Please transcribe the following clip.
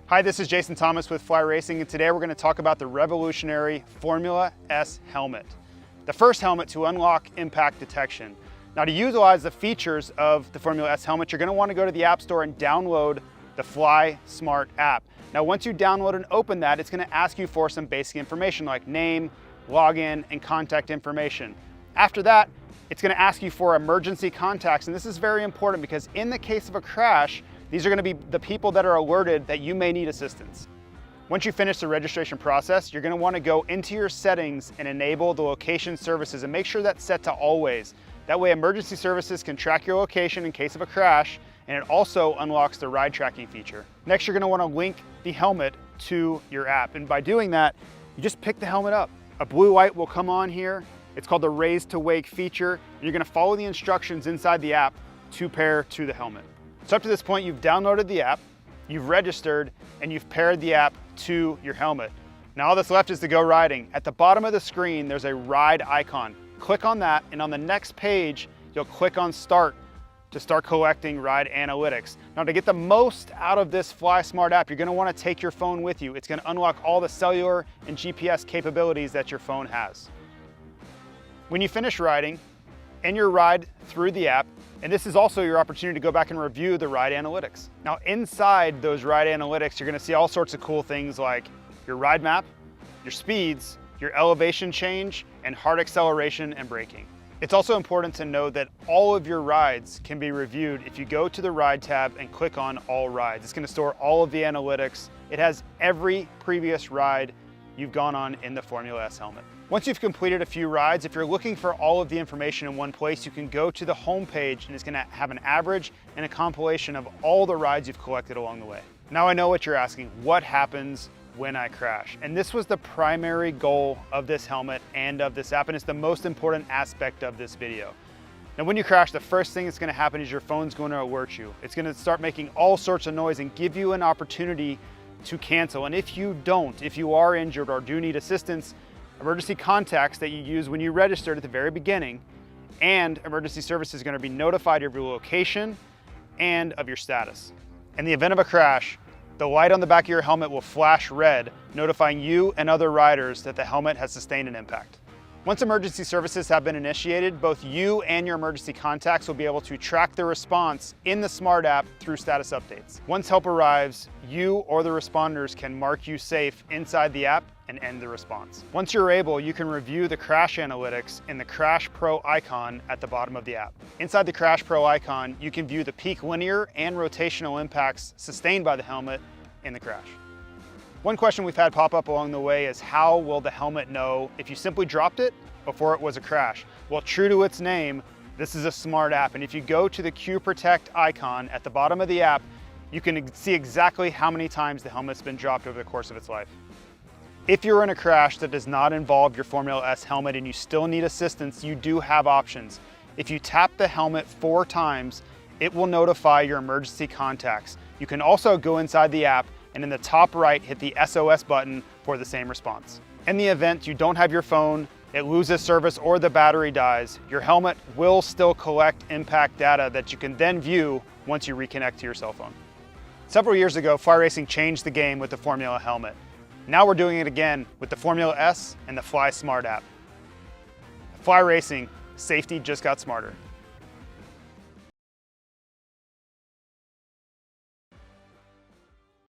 Hi, this is Jason Thomas with Fly Racing, and today we're going to talk about the revolutionary Formula S helmet. The first helmet to unlock impact detection. Now, to utilize the features of the Formula S helmet, you're going to want to go to the App Store and download the Fly Smart app. Now, once you download and open that, it's going to ask you for some basic information like name, login, and contact information. After that, it's going to ask you for emergency contacts, and this is very important because in the case of a crash, these are going to be the people that are alerted that you may need assistance. Once you finish the registration process, you're going to want to go into your settings and enable the location services and make sure that's set to always. That way emergency services can track your location in case of a crash, and it also unlocks the ride tracking feature. Next, you're going to want to link the helmet to your app, and by doing that, you just pick the helmet up. A blue light will come on here. It's called the Raise to Wake feature, and you're going to follow the instructions inside the app to pair to the helmet. So up to this point, you've downloaded the app, you've registered, and you've paired the app to your helmet. Now all that's left is to go riding. At the bottom of the screen, there's a ride icon. Click on that, and on the next page, you'll click on Start to start collecting ride analytics. Now to get the most out of this Fly Smart app, you're gonna wanna take your phone with you. It's gonna unlock all the cellular and GPS capabilities that your phone has. When you finish riding, end your ride through the app, and this is also your opportunity to go back and review the ride analytics. Now inside those ride analytics, you're gonna see all sorts of cool things like your ride map, your speeds, your elevation change, and hard acceleration and braking. It's also important to know that all of your rides can be reviewed if you go to the Ride tab and click on All Rides. It's gonna store all of the analytics. It has every previous ride you've gone on in the Formula S helmet. Once you've completed a few rides, if you're looking for all of the information in one place, you can go to the home page and it's gonna have an average and a compilation of all the rides you've collected along the way. Now I know what you're asking, what happens when I crash? And this was the primary goal of this helmet and of this app, and it's the most important aspect of this video. Now when you crash, the first thing that's gonna happen is your phone's gonna alert you. It's gonna start making all sorts of noise and give you an opportunity to cancel. And if you don't, if you are injured or do need assistance, emergency contacts that you use when you registered at the very beginning, and emergency services are going to be notified of your location and of your status. In the event of a crash, the light on the back of your helmet will flash red, notifying you and other riders that the helmet has sustained an impact. Once emergency services have been initiated, both you and your emergency contacts will be able to track the response in the Smart app through status updates. Once help arrives, you or the responders can mark you safe inside the app and end the response. Once you're able, you can review the crash analytics in the Crash Pro icon at the bottom of the app. Inside the Crash Pro icon, you can view the peak linear and rotational impacts sustained by the helmet in the crash. One question we've had pop up along the way is how will the helmet know if you simply dropped it before it was a crash? Well, true to its name, this is a smart app, and if you go to the Q Protect icon at the bottom of the app, you can see exactly how many times the helmet's been dropped over the course of its life. If you're in a crash that does not involve your Formula S helmet and you still need assistance, you do have options. If you tap the helmet 4 times, it will notify your emergency contacts. You can also go inside the app and in the top right, hit the SOS button for the same response. In the event you don't have your phone, it loses service, or the battery dies, your helmet will still collect impact data that you can then view once you reconnect to your cell phone. Several years ago, Fly Racing changed the game with the Formula helmet. Now we're doing it again with the Formula S and the Fly Smart app. Fly Racing, safety just got smarter.